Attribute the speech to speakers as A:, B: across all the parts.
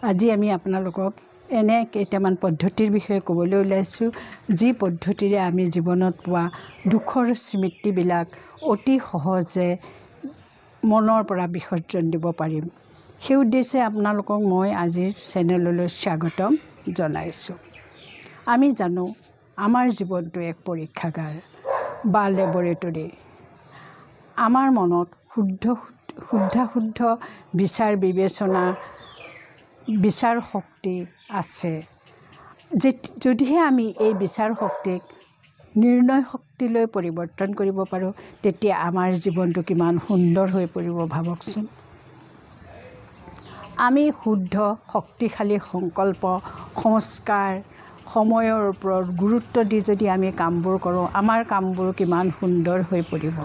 A: আজি আমি আপোনালোকক এনে কেইটামান পদ্ধতিৰ বিষয়ে ক'বলৈ ওলাইছোঁ যি পদ্ধতিৰে আমি জীৱনত পোৱা দুখৰ স্মৃতিবিলাক অতি সহজে মনৰ পৰা বিসৰ্জন দিব পাৰিম। সেই উদ্দেশ্যে আপোনালোকক মই আজিৰ চেনেললৈ স্বাগতম জনাইছোঁ। আমি জানো আমাৰ জীৱনটো এক পৰীক্ষাগাৰ বা লেবৰেটৰী। আমাৰ মনত শুদ্ধ বিচাৰ বিবেচনা বিচাৰ শক্তি আছে। যদিহে আমি এই বিচাৰ শক্তিক নিৰ্ণয় শক্তিলৈ পৰিৱৰ্তন কৰিব পাৰোঁ, তেতিয়া আমাৰ জীৱনটো কিমান সুন্দৰ হৈ পৰিব ভাবকচোন। আমি শুদ্ধ শক্তিশালী সংকল্প সংস্কাৰ সময়ৰ ওপৰত গুৰুত্ব দি যদি আমি কামবোৰ কৰোঁ, আমাৰ কামবোৰ কিমান সুন্দৰ হৈ পৰিব।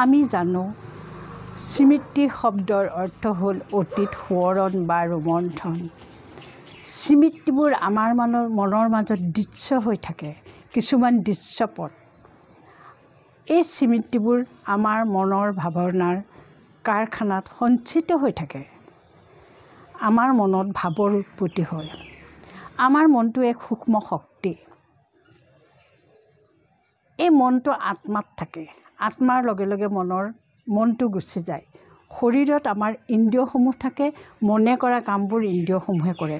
A: আমি জানো স্মৃতি শব্দৰ অৰ্থ হ'ল অতীত সোঁৱৰণ বা ৰোমন্থন। স্মৃতিবোৰ আমাৰ মনৰ মাজত দৃশ্য হৈ থাকে, কিছুমান দৃশ্যপট। এই স্মৃতিবোৰ আমাৰ মনৰ ভাৱনাৰ কাৰখানাত সঞ্চিত হৈ থাকে। আমাৰ মনত ভাৱৰ উৎপত্তি হয়। আমাৰ মনটো এক সূক্ষ্ম শক্তি। এই মনটো আত্মাত থাকে। আত্মাৰ লগে লগে মনটো গুচি যায়। শৰীৰত আমাৰ ইন্দ্ৰিয়সমূহ থাকে। মনে কৰা কামবোৰ ইন্দ্ৰিয়সমূহে কৰে।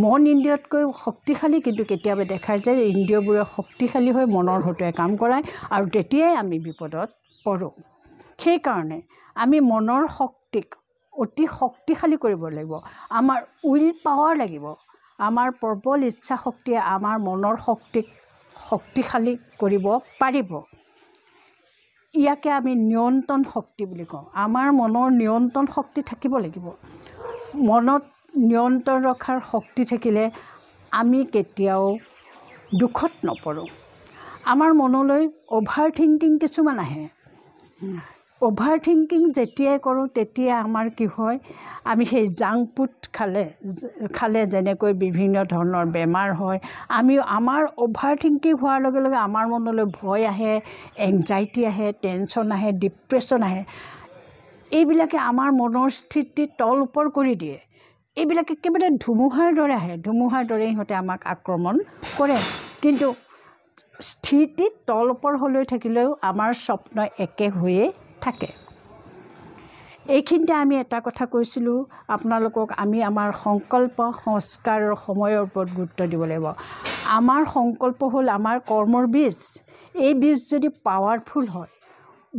A: মন ইন্দ্ৰিয়তকৈ শক্তিশালী, কিন্তু কেতিয়াবা দেখা যায় যে ইন্দ্ৰিয়বোৰে শক্তিশালী হৈ মনৰ সৈতে কাম কৰায় আৰু তেতিয়াই আমি বিপদত পৰোঁ। সেইকাৰণে আমি মনৰ শক্তিক অতি শক্তিশালী কৰিব লাগিব। আমাৰ উইল পাৱাৰ লাগিব। আমাৰ প্ৰবল ইচ্ছা শক্তিয়ে আমাৰ মনৰ শক্তিক শক্তিশালী কৰিব পাৰিব। ইয়াকে আমি নিয়ন্ত্ৰণ শক্তি বুলি কওঁ। আমাৰ মনৰ নিয়ন্ত্ৰণ শক্তি থাকিব লাগিব। মনত নিয়ন্ত্ৰণ ৰখাৰ শক্তি থাকিলে আমি কেতিয়াও দুখত নপৰোঁ। আমাৰ মনলৈ অভাৰ থিংকিং কিছুমান আহে। অভাৰ থিংকিং যেতিয়াই কৰোঁ তেতিয়াই আমাৰ কি হয়, আমি সেই জাংক ফুড খালে যেনেকৈ বিভিন্ন ধৰণৰ বেমাৰ হয়, আমাৰ অভাৰ থিংকিং হোৱাৰ লগে লগে আমাৰ মনলৈ ভয় আহে, এংজাইটি আহে, টেনশ্যন আহে, ডিপ্ৰেশ্যন আহে। এইবিলাকে আমাৰ মনৰ স্থিতি তল ওপৰ কৰি দিয়ে। এইবিলাক একেবাৰে ধুমুহাৰ দৰে আহে। ধুমুহাৰ দৰে সিহঁতে আমাক আক্ৰমণ কৰে। কিন্তু স্থিতি তল ওপৰ হৈ থাকিলেও আমাৰ স্বপ্ন একে হৈয়ে থাকে। এইখিনিতে আমি এটা কথা কৈছিলোঁ আপোনালোকক, আমি আমাৰ সংকল্প সংস্কাৰৰ সময়ৰ ওপৰত গুৰুত্ব দিব লাগিব। আমাৰ সংকল্প হ'ল আমাৰ কৰ্মৰ বীজ। এই বীজ যদি পাৱাৰফুল হয়,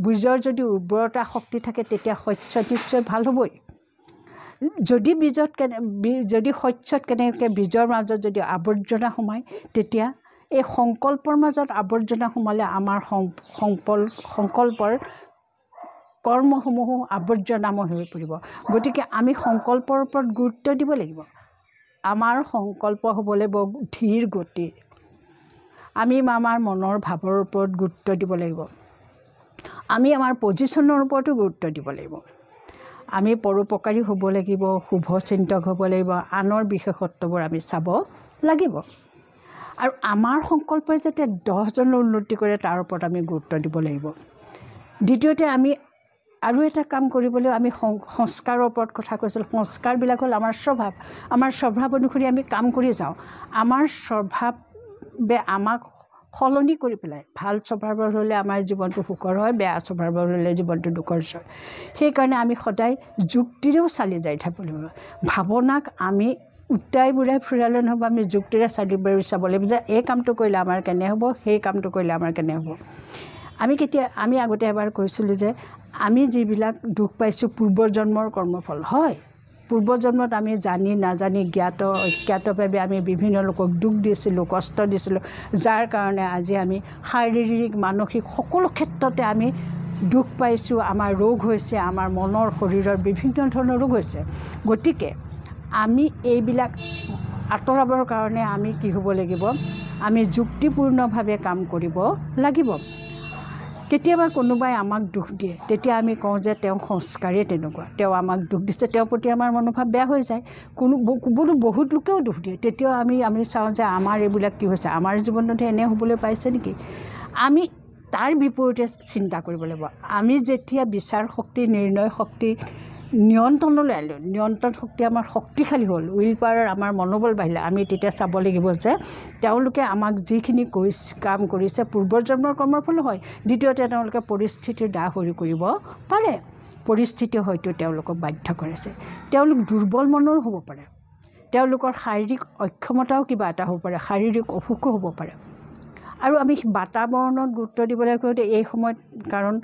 A: বীজৰ যদি উৰ্বৰতা শক্তি থাকে, তেতিয়া শস্য নিশ্চয় ভাল হ'বই। যদি শস্যত কেনেকৈ বীজৰ মাজত যদি আৱৰ্জনা সোমায়, তেতিয়া এই সংকল্পৰ মাজত আৱৰ্জনা সোমালে আমাৰ সংকল্পৰ কৰ্মসমূহো আৱৰ্জনাময় হৈ পৰিব। গতিকে আমি সংকল্পৰ ওপৰত গুৰুত্ব দিব লাগিব। আমাৰ সংকল্প হ'ব লাগিব ধীৰ গতিৰ। আমি আমাৰ মনৰ ভাৱৰ ওপৰত গুৰুত্ব দিব লাগিব। আমি আমাৰ পজিশ্যনৰ ওপৰতো গুৰুত্ব দিব লাগিব। আমি পৰোপকাৰী হ'ব লাগিব, শুভচিন্তক হ'ব লাগিব, আনৰ বিশেষত্ববোৰ আমি চাব লাগিব। আৰু আমাৰ সংকল্পই যাতে 10জনৰ উন্নতি কৰে তাৰ ওপৰত আমি গুৰুত্ব দিব লাগিব। দ্বিতীয়তে আমি আৰু এটা কাম কৰিবলৈ আমি সংস্কাৰৰ ওপৰত কথা কৈছিলোঁ। সংস্কাৰবিলাক হ'ল আমাৰ স্বভাৱ। আমাৰ স্বভাৱ অনুসৰি আমি কাম কৰি যাওঁ। আমাৰ স্বভাৱে আমাক সলনি কৰি পেলাই। ভাল স্বভাৱৰ হ'লে আমাৰ জীৱনটো সুখৰ হয়, বেয়া স্বভাৱৰ হ'লে জীৱনটো দুখৰ হয়। সেইকাৰণে আমি সদায় যুক্তিৰেও চালি যাই থাকিব লাগিব। ভাৱনাক আমি উটাই বুৰাই ফুৰালে নহ'ব। আমি যুক্তিৰে চাব লাগিব যে এই কামটো কৰিলে আমাৰ কেনে হ'ব, সেই কামটো কৰিলে আমাৰ কেনে হ'ব। আমি আগতে এবাৰ কৈছিলোঁ যে আমি যিবিলাক দুখ পাইছোঁ পূৰ্বজন্মৰ কৰ্মফল হয়। পূৰ্বজন্মত আমি জানি নাজানি অজ্ঞাতভাৱে আমি বিভিন্ন লোকক দুখ দিছিলোঁ, কষ্ট দিছিলোঁ, যাৰ কাৰণে আজি আমি শাৰীৰিক মানসিক সকলো ক্ষেত্ৰতে আমি দুখ পাইছোঁ। আমাৰ ৰোগ হৈছে, আমাৰ মনৰ শৰীৰৰ বিভিন্ন ধৰণৰ ৰোগ হৈছে। গতিকে আমি এইবিলাক আঁতৰাবৰ কাৰণে আমি কি হ'ব লাগিব, আমি যুক্তিপূৰ্ণভাৱে কাম কৰিব লাগিব। কেতিয়াবা কোনোবাই আমাক দুখ দিয়ে, তেতিয়া আমি কওঁ যে তেওঁ সংস্কাৰেই তেনেকুৱা, তেওঁ আমাক দুখ দিছে, তেওঁৰ প্ৰতি আমাৰ মনোভাৱ বেয়া হৈ যায়। বহুত লোকেও দুখ দিয়ে, তেতিয়াও আমি চাওঁ যে আমাৰ এইবিলাক কি হৈছে, আমাৰ জীৱনত এনে হ'বলৈ পাইছে নেকি। আমি তাৰ বিপৰীতে চিন্তা কৰিব লাগিব। আমি যেতিয়া বিচাৰ শক্তি, নিৰ্ণয় শক্তি নিয়ন্ত্ৰণলৈ আনিলোঁ। নিয়ন্ত্ৰণ শক্তি আমাৰ শক্তিশালী হ'ল, উইল পাৱাৰ আমাৰ মনোবল বাঢ়িলে। আমি তেতিয়া চাব লাগিব যে তেওঁলোকে আমাক যিখিনি কাম কৰিছে পূৰ্বৰ জন্মৰ কৰ্মৰ ফল হয়। দ্বিতীয়তে তেওঁলোকে পৰিস্থিতিৰ দাহ হৰি কৰিব পাৰে। পৰিস্থিতি হয়তো তেওঁলোকক বাধ্য কৰিছে। তেওঁলোক দুৰ্বল মনৰ হ'ব পাৰে, তেওঁলোকৰ শাৰীৰিক অক্ষমতাও কিবা এটা হ'ব পাৰে, শাৰীৰিক অসুখো হ'ব পাৰে। আৰু আমি বাতাবৰণত গুৰুত্ব দিব লাগিব এই সময়ত, কাৰণ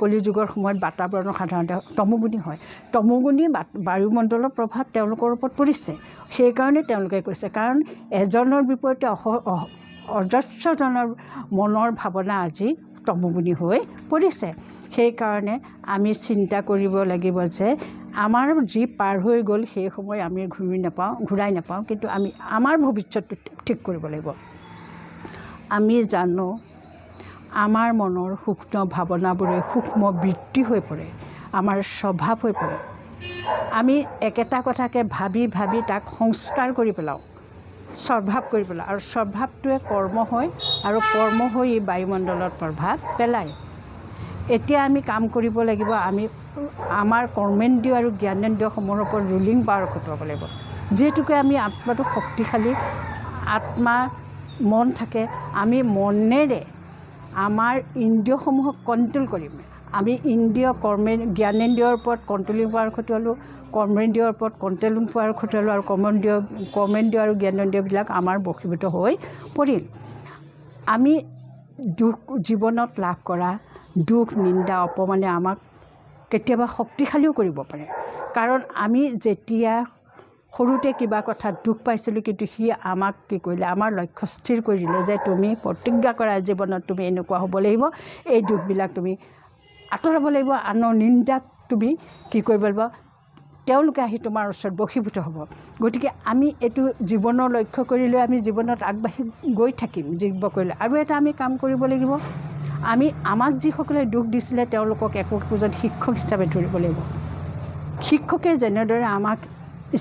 A: কলিযুগৰ সময়ত বাতাবৰণ সাধাৰণতে তমোগুণী হয়। তমোগুণী বায়ুমণ্ডলৰ প্ৰভাৱ তেওঁলোকৰ ওপৰত পৰিছে। সেইকাৰণে তেওঁলোকে কৈছে, কাৰণ এজনৰ বিপৰীতে অজস্ৰজনৰ মনৰ ভাৱনা আজি তমোগুণী হৈ পৰিছে। সেইকাৰণে আমি চিন্তা কৰিব লাগিব যে আমাৰ যি পাৰ হৈ গ'ল সেই সময় আমি ঘূৰাই নাপাওঁ, কিন্তু আমি আমাৰ ভৱিষ্যতটো ঠিক কৰিব লাগিব। আমি জানো আমাৰ মনৰ সূক্ষ্ম ভাৱনাবোৰে সূক্ষ্ম বৃত্তি হৈ পৰে, আমাৰ স্বভাৱ হৈ পৰে। আমি একেটা কথাকে ভাবি ভাবি তাক সংস্কাৰ কৰি পেলাওঁ, স্বভাৱ কৰি পেলাওঁ, আৰু স্বভাৱটোৱে কৰ্ম হয়, আৰু কৰ্ম হৈ বায়ুমণ্ডলত প্ৰভাৱ পেলায়। এতিয়া আমি কাম কৰিব লাগিব, আমি আমাৰ কৰ্মেন্দ্ৰিয় আৰু জ্ঞানেন্দ্ৰিয়সমূহৰ ওপৰত ৰুলিং পাৱাৰ খটুৱাব লাগিব। যিহেতুকে আমি আত্মাটো শক্তিশালী, আত্মা মন থাকে, আমি মনেৰে আমাৰ ইন্দ্ৰিয়সমূহক কণ্ট্ৰল কৰিম। আমি জ্ঞানেন্দ্ৰিয়ৰ ওপৰত কণ্ট্ৰলিং পাৱাৰ খটুৱালোঁ, কৰ্মেন্দ্ৰিয়ৰ ওপৰত কণ্ট্ৰলিং পাৱাৰ খটুৱালোঁ, আৰু কৰ্মেন্দ্ৰিয় আৰু জ্ঞানেন্দ্ৰিয়বিলাক আমাৰ বশীভূত হৈ পৰিল। আমি জীৱনত লাভ কৰা দুখ, নিন্দা, অপমানে আমাক কেতিয়াবা শক্তিশালীও কৰিব পাৰে। কাৰণ আমি যেতিয়া সৰুতে কিবা কথাত দুখ পাইছিলোঁ, কিন্তু সি আমাক কি কৰিলে, আমাৰ লক্ষ্য স্থিৰ কৰি দিলে যে তুমি প্ৰতিজ্ঞা কৰা জীৱনত তুমি এনেকুৱা হ'ব লাগিব, এই দুখবিলাক তুমি আঁতৰাব লাগিব, আনৰ নিন্দাক তুমি কি কৰিব লাগিব, তেওঁলোকে আহি তোমাৰ ওচৰত বশীভূত হ'ব। গতিকে আমি এইটো জীৱনৰ লক্ষ্য কৰি লৈ আমি জীৱনত আগবাঢ়ি গৈ থাকিম জীৱ কৰিলে। আৰু এটা আমি কাম কৰিব লাগিব, আমাক যিসকলে দুখ দিছিলে তেওঁলোকক একোজন শিক্ষক হিচাপে ধৰিব লাগিব। শিক্ষকে যেনেদৰে আমাক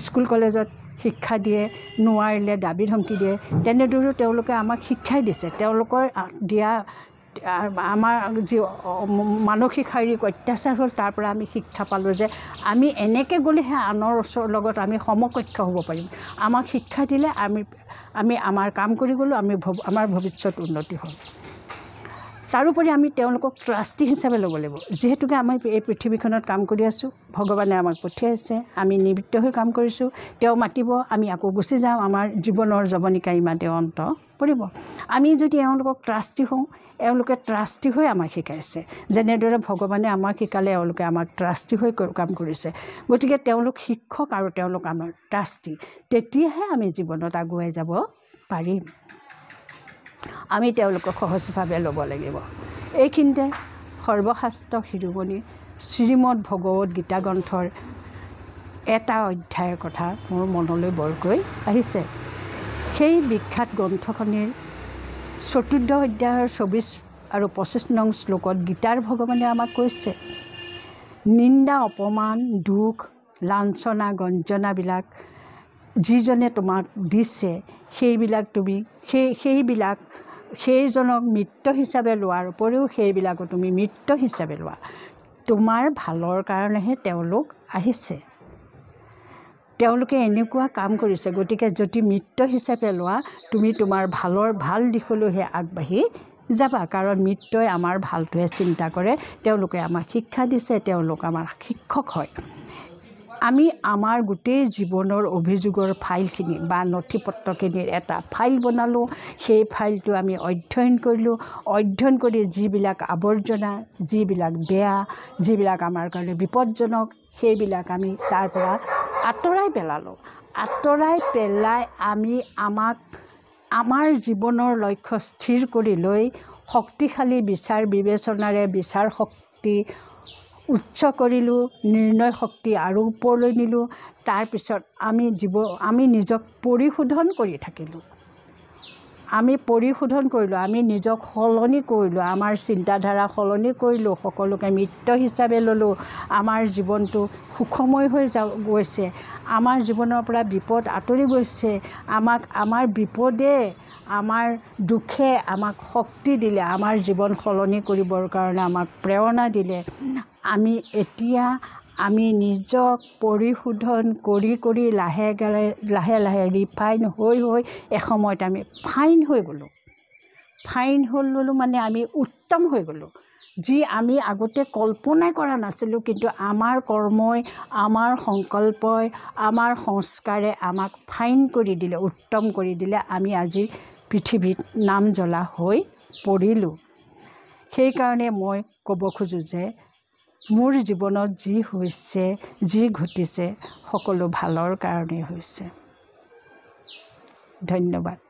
A: স্কুল কলেজত শিক্ষা দিয়ে, নোৱাৰিলে দাবী ধমকি দিয়ে, তেনেদৰেও তেওঁলোকে আমাক শিক্ষাই দিছে। তেওঁলোকৰ দিয়া আমাৰ যি মানসিক শাৰীৰিক অত্যাচাৰ হ'ল, তাৰ পৰা আমি শিক্ষা পালোঁ যে আমি এনেকৈ গ'লেহে আনৰ লগত আমি সমকক্ষ হ'ব পাৰিম। আমাক শিক্ষা দিলে আমি আমাৰ কাম কৰি গ'লোঁ, আমাৰ ভৱিষ্যত উন্নতি হ'ল। তাৰোপৰি আমি তেওঁলোকক ট্ৰাষ্টি হিচাপে ল'ব লাগিব। যিহেতুকে আমি এই পৃথিৱীখনত কাম কৰি আছোঁ, ভগৱানে আমাক পঠিয়াইছে, আমি নিমিত্ত হৈ কাম কৰিছোঁ, তেওঁ মাতিব, আমি আকৌ গুচি যাওঁ, আমাৰ জীৱনৰ জৱনিকা ইমানতে অন্ত পৰিব। আমি যদি এওঁলোকক ট্ৰাষ্টি হওঁ, এওঁলোকে ট্ৰাষ্টি হৈ আমাক শিকাইছে, যেনেদৰে ভগৱানে আমাক শিকালে এওঁলোকে আমাক ট্ৰাষ্টি হৈ কাম কৰিছে। গতিকে তেওঁলোক শিক্ষক আৰু তেওঁলোক আমাৰ ট্ৰাষ্টি, তেতিয়াহে আমি জীৱনত আগুৱাই যাব পাৰিম। আমি তেওঁলোকক সহজভাৱে ল'ব লাগিব। এইখিনিতে সৰ্বশাস্ত্ৰ শিৰোমণি শ্ৰীমদ ভগৱদ গীতা গ্ৰন্থৰ এটা অধ্যায়ৰ কথা মোৰ মনলৈ বৰকৈ আহিছে। সেই বিখ্যাত গ্ৰন্থখনিৰ ৪ৰ্থ অধ্যায়ৰ ২৪ আৰু ২৫ নং শ্লোকত গীতাৰ ভগৱানে আমাক কৈছে, নিন্দা, অপমান, দুখ, লাঞ্ছনা, গঞ্জনাবিলাক যিজনে তোমাক দিছে, সেইবিলাক তুমি সেইজনক মিত্ৰ হিচাপে লোৱাৰ উপৰিও সেইবিলাকো তুমি মিত্ৰ হিচাপে লোৱা। তোমাৰ ভালৰ কাৰণেহে তেওঁলোক আহিছে, তেওঁলোকে এনেকুৱা কাম কৰিছে। গতিকে যদি মিত্ৰ হিচাপে লোৱা, তুমি তোমাৰ ভাল দিশলৈহে আগবাঢ়ি যাবা। কাৰণ মিত্ৰই আমাৰ ভালটোহে চিন্তা কৰে, তেওঁলোকে আমাক শিক্ষা দিছে, তেওঁলোক আমাৰ শিক্ষক হয়। আমি আমাৰ গোটেই জীৱনৰ অভিযোগৰ ফাইলখিনি বা নথি পত্ৰখিনিৰ এটা ফাইল বনালোঁ। সেই ফাইলটো আমি অধ্যয়ন কৰিলোঁ। অধ্যয়ন কৰি যিবিলাক আৱৰ্জনা, যিবিলাক বেয়া, যিবিলাক আমাৰ কাৰণে বিপদজনক, সেইবিলাক আমি তাৰ পৰা আঁতৰাই পেলালোঁ। আঁতৰাই পেলাই আমি আমাৰ জীৱনৰ লক্ষ্য স্থিৰ কৰি লৈ শক্তিশালী বিচাৰ বিবেচনাৰে বিচাৰ শক্তি উচ্চ কৰিলোঁ, নিৰ্ণয় শক্তি আৰু ওপৰলৈ নিলোঁ। তাৰপিছত আমি নিজক পৰিশোধন কৰি থাকিলোঁ। আমি নিজক সলনি কৰিলোঁ, আমাৰ চিন্তাধাৰা সলনি কৰিলোঁ, সকলোকে মিত্ৰ হিচাপে ল'লোঁ। আমাৰ জীৱনটো সুখময় হৈ গৈছে, আমাৰ জীৱনৰ পৰা বিপদ আঁতৰি গৈছে। আমাৰ বিপদে, আমাৰ দুখে আমাক শক্তি দিলে, আমাৰ জীৱন সলনি কৰিবৰ কাৰণে আমাক প্ৰেৰণা দিলে। আমি এতিয়া আমি নিজক পৰিশোধন কৰি লাহে লাহে ৰিফাইন হৈ এসময়ত আমি ফাইন হৈ গ'লোঁ। ফাইন হ'লোঁ মানে আমি উত্তম হৈ গ'লোঁ, যি আমি আগতে কল্পনাই কৰা নাছিলোঁ। কিন্তু আমাৰ কৰ্মই, আমাৰ সংকল্পই, আমাৰ সংস্কাৰে আমাক ফাইন কৰি দিলে, উত্তম কৰি দিলে। আমি আজি পৃথিৱীত নাম জ্বলা হৈ পৰিলোঁ। সেইকাৰণে মই ক'ব খোজোঁ যে মোৰ জীৱনত যি হৈছে, যি ঘটিছে, সকলো ভালৰ কাৰণেই হৈছে। ধন্যবাদ।